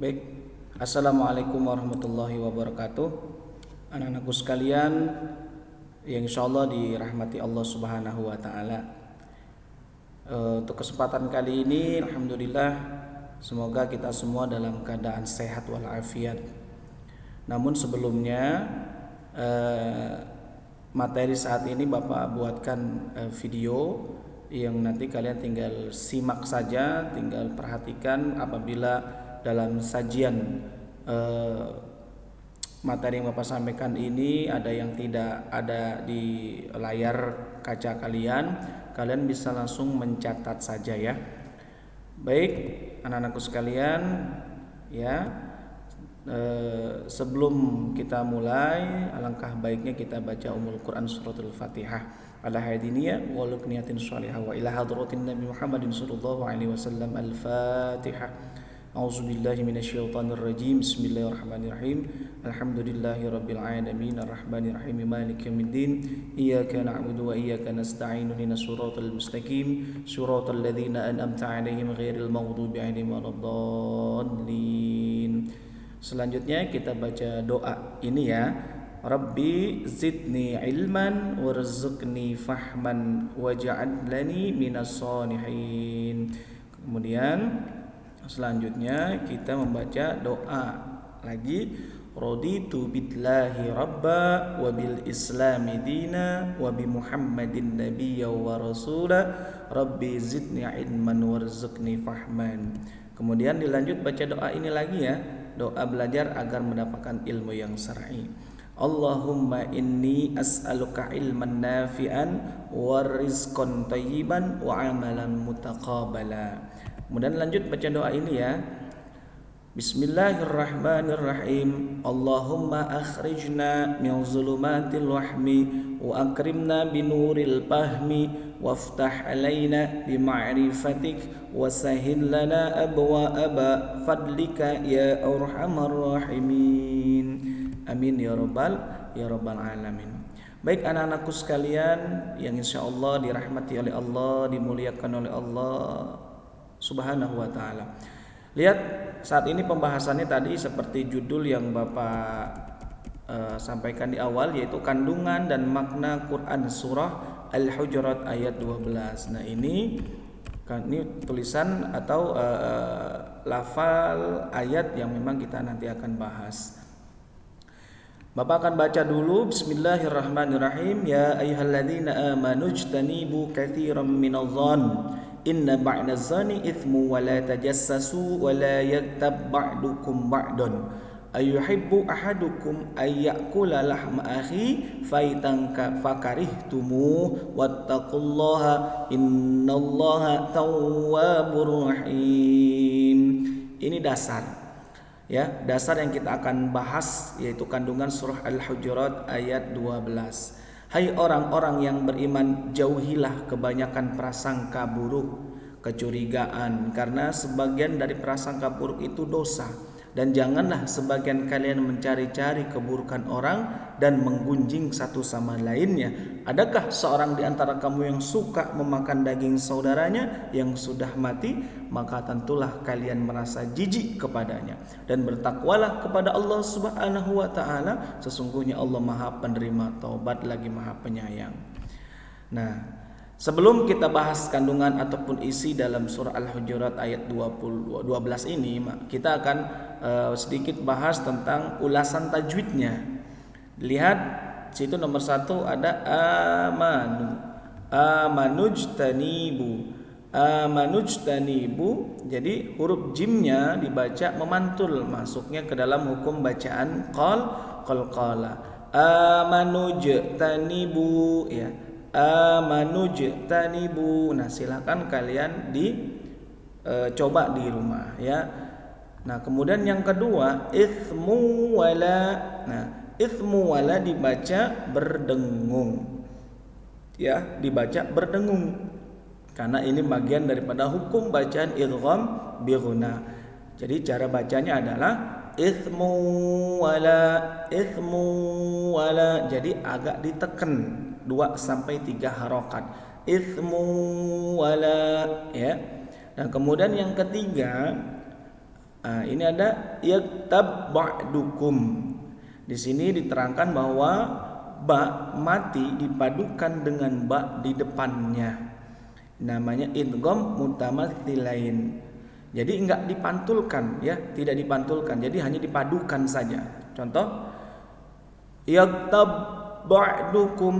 Baik, Assalamualaikum warahmatullahi wabarakatuh. Anak-anakku sekalian yang insya Allah dirahmati Allah Subhanahu wa Ta'ala. Untuk kesempatan kali ini, alhamdulillah, semoga kita semua dalam keadaan sehat walafiat. Namun sebelumnya, materi saat ini Bapak buatkan video yang nanti kalian tinggal simak saja, tinggal perhatikan. Apabila dalam sajian materi yang Bapak sampaikan ini ada yang tidak ada di layar kaca kalian bisa langsung mencatat saja ya. Baik, anak-anakku sekalian ya, sebelum kita mulai alangkah baiknya kita baca Ummul Quran suratul Fatihah ala hadiniyah wa niyatin shalihah wa ila hadratin Nabi Muhammadin sallallahu alaihi wasallam. Al-Fatihah. A'udzubillahi minasyaitonirrajim. Bismillahirrahmanirrahim. Alhamdulillahirabbil alamin arrahmanir rahim maliki yaumiddin. Iyyaka na'budu wa iyyaka nasta'in ihdinas siratal mustaqim siratal ladzina an'amta 'alaihim ghairil maghdubi 'alaihim waladdallin. Selanjutnya kita baca doa ini ya. Rabbi zidni ilman warzuqni fahman waj'alni minas sholihin. Kemudian selanjutnya kita membaca doa lagi. Raditu billahi rabba wa bil islami dina wa bi muhammadin nabiyya wa rasula rabbi zidni ilman warzuqni fahman. Kemudian dilanjut baca doa ini lagi ya, doa belajar agar mendapatkan ilmu yang syar'i. Allahumma inni as'aluka ilman nafi'an wa rizqan thayyiban wa amalan mutaqabbala. Kemudian lanjut baca doa ini ya. Bismillahirrahmanirrahim. Allahumma akhrijna min zulumatil wahmi wa akrimna binuril fahmi waftah alaina bima'rifatik wa sahhil lana abwaaba fadlika ya arhamar rahimin. Amin ya rabbal alamin. Baik anak-anakku sekalian yang insyaallah dirahmati oleh Allah, dimuliakan oleh Allah Subhanahu wa Ta'ala. Lihat saat ini pembahasannya tadi seperti judul yang Bapak sampaikan di awal, yaitu kandungan dan makna Quran surah Al-Hujurat ayat 12. Nah ini tulisan atau lafal ayat yang memang kita nanti akan bahas. Bapak akan baca dulu. Bismillahirrahmanirrahim. Ya ayyuhalladzina amanu ijtanibu katsiran minadh-dhann inna ba'da zani ithmu wa la tajassasu wa la yaktab ba'dukum ba'dan ayuhibbu ahadukum ayyakula lahma akhi faitanka fakarihtumu wattaqullaha innallaha tawwabur rahim. Ini dasar ya, dasar yang kita akan bahas, yaitu kandungan surah Al-Hujurat ayat 12. Hai orang-orang yang beriman, jauhilah kebanyakan prasangka buruk, kecurigaan, karena sebagian dari prasangka buruk itu dosa. Dan janganlah sebagian kalian mencari-cari keburukan orang dan menggunjing satu sama lainnya. Adakah seorang di antara kamu yang suka memakan daging saudaranya yang sudah mati? Maka tentulah kalian merasa jijik kepadanya. Dan bertakwalah kepada Allah Subhanahu wa Ta'ala. Sesungguhnya Allah Maha Penerima Taubat lagi Maha Penyayang. Nah, sebelum kita bahas kandungan ataupun isi dalam surah Al-Hujurat ayat 12 ini, kita akan sedikit bahas tentang ulasan tajwidnya. Lihat situ nomor 1 ada amanujtanibu. Jadi huruf jimnya dibaca memantul, masuknya ke dalam hukum bacaan qalqala. Amanujtanibu ya. Amanujtanibu. Nah, silakan kalian coba di rumah ya. Nah, kemudian yang kedua ithmu wala. Nah, ithmu wala dibaca berdengung. Ya, dibaca berdengung. Karena ini bagian daripada hukum bacaan idgham bi ghunna. Jadi cara bacanya adalah ithmu wala. Jadi agak ditekan 2 sampai 3 harokat. Ithmu wala ya. Dan kemudian yang ketiga Ini ada yaktab ba'dukum. Di sini diterangkan bahwa ba mati dipadukan dengan ba di depannya. Namanya idgham mutamatsilain. Jadi enggak dipantulkan ya, tidak dipantulkan. Jadi hanya dipadukan saja. Contoh yaktab ba'dukum,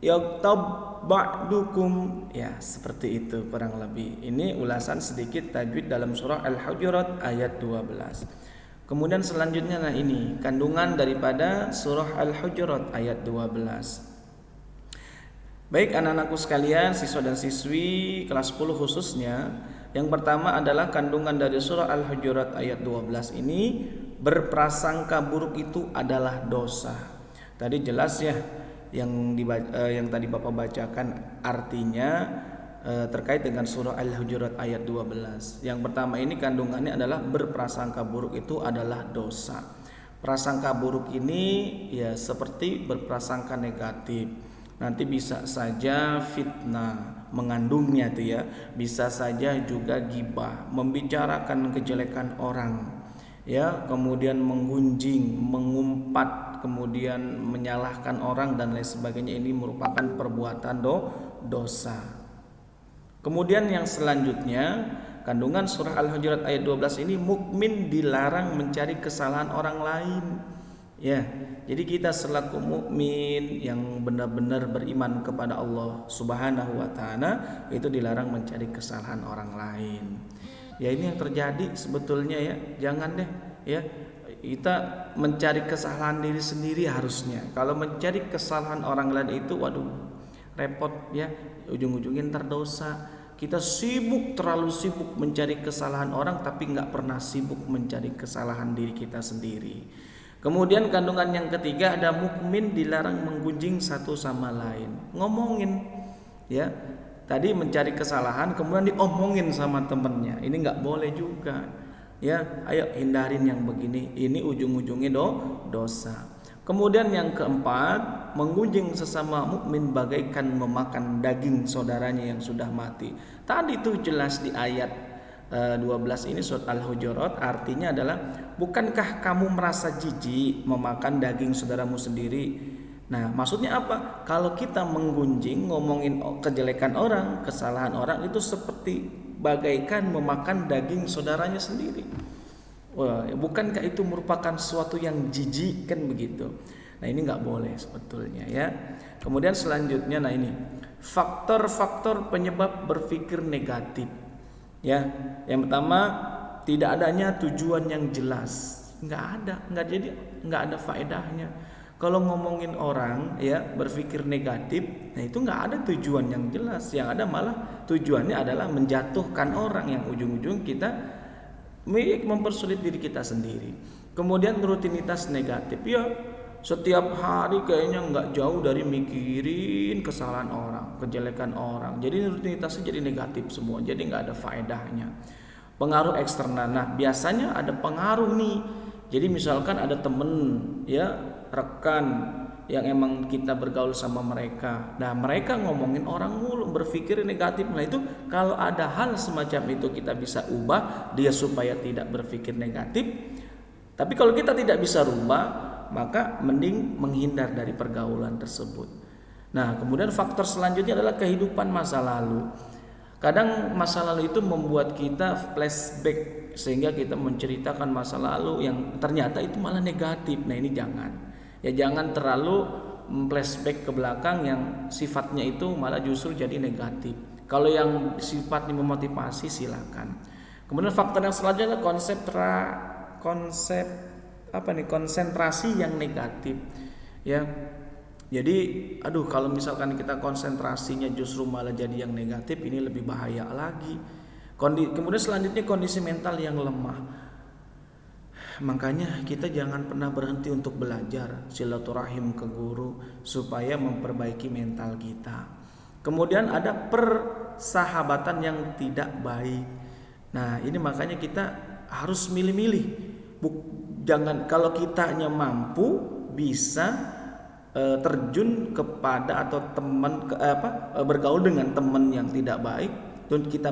yaktab ba'dukum, ya seperti itu kurang lebih. Ini ulasan sedikit tajwid dalam surah Al-Hujurat ayat 12. Kemudian selanjutnya ini kandungan daripada surah Al-Hujurat ayat 12. Baik anak-anakku sekalian, siswa dan siswi kelas 10 khususnya, yang pertama adalah kandungan dari surah Al-Hujurat ayat 12 ini, berprasangka buruk itu adalah dosa. Tadi jelas ya yang tadi Bapak bacakan artinya terkait dengan surah Al-Hujurat ayat 12. Yang pertama ini kandungannya adalah berprasangka buruk itu adalah dosa. Prasangka buruk ini ya seperti berprasangka negatif. Nanti bisa saja fitnah mengandungnya tuh ya, bisa saja juga ghibah, membicarakan kejelekan orang, ya, kemudian menggunjing, mengumpat, kemudian menyalahkan orang dan lain sebagainya. Ini merupakan perbuatan dosa. Kemudian yang selanjutnya kandungan surah Al-Hujurat ayat 12 ini, mukmin dilarang mencari kesalahan orang lain. Ya, jadi kita selaku mukmin yang benar-benar beriman kepada Allah Subhanahu wa taala itu dilarang mencari kesalahan orang lain. Ya ini yang terjadi sebetulnya ya. Jangan deh ya kita mencari kesalahan diri sendiri harusnya. Kalau mencari kesalahan orang lain itu waduh repot ya, ujung-ujungnya ntar dosa. Kita terlalu sibuk mencari kesalahan orang tapi nggak pernah sibuk mencari kesalahan diri kita sendiri. Kemudian kandungan yang ketiga ada mukmin dilarang menggunjing satu sama lain. Ngomongin ya. Tadi mencari kesalahan kemudian diomongin sama temennya. Ini nggak boleh juga. Ya, ayo hindarin yang begini. Ini ujung-ujungnya dosa. Kemudian yang keempat, menggunjing sesama mukmin bagaikan memakan daging saudaranya yang sudah mati. Tadi itu jelas di ayat 12 ini surat Al-Hujurat, artinya adalah bukankah kamu merasa jijik memakan daging saudaramu sendiri? Nah maksudnya apa? Kalau kita menggunjing, ngomongin kejelekan orang, kesalahan orang, itu seperti bagaikan memakan daging saudaranya sendiri. Wah, bukankah itu merupakan sesuatu yang jijik kan begitu? Nah ini nggak boleh sebetulnya ya. Kemudian selanjutnya nah ini faktor-faktor penyebab berpikir negatif. Ya, yang pertama tidak adanya tujuan yang jelas, nggak ada faedahnya. Kalau ngomongin orang ya berpikir negatif, nah itu nggak ada tujuan yang jelas, yang ada malah tujuannya adalah menjatuhkan orang yang ujung-ujung kita mempersulit diri kita sendiri. Kemudian rutinitas negatif ya. Setiap hari kayaknya nggak jauh dari mikirin kesalahan orang, kejelekan orang. Jadi rutinitasnya jadi negatif semua, jadi nggak ada faedahnya. Pengaruh eksternal, nah biasanya ada pengaruh nih. Jadi misalkan ada temen ya, rekan yang emang kita bergaul sama mereka. Nah mereka ngomongin orang mulu, berpikir negatif. Nah itu kalau ada hal semacam itu kita bisa ubah dia supaya tidak berpikir negatif. Tapi kalau kita tidak bisa rubah, maka mending menghindar dari pergaulan tersebut. Nah kemudian faktor selanjutnya adalah kehidupan masa lalu. Kadang masa lalu itu membuat kita flashback sehingga kita menceritakan masa lalu yang ternyata itu malah negatif. Nah ini jangan terlalu flashback ke belakang yang sifatnya itu malah justru jadi negatif. Kalau yang sifatnya memotivasi silakan. Kemudian faktor yang selanjutnya adalah konsentrasi yang negatif ya. Jadi kalau misalkan kita konsentrasinya justru malah jadi yang negatif, ini lebih bahaya lagi. Kemudian selanjutnya kondisi mental yang lemah. Makanya kita jangan pernah berhenti untuk belajar, silaturahim ke guru supaya memperbaiki mental kita. Kemudian ada persahabatan yang tidak baik. Nah ini makanya kita harus milih-milih. Jangan kalau kitanya mampu bisa terjun kepada atau bergaul dengan teman yang tidak baik, dan kita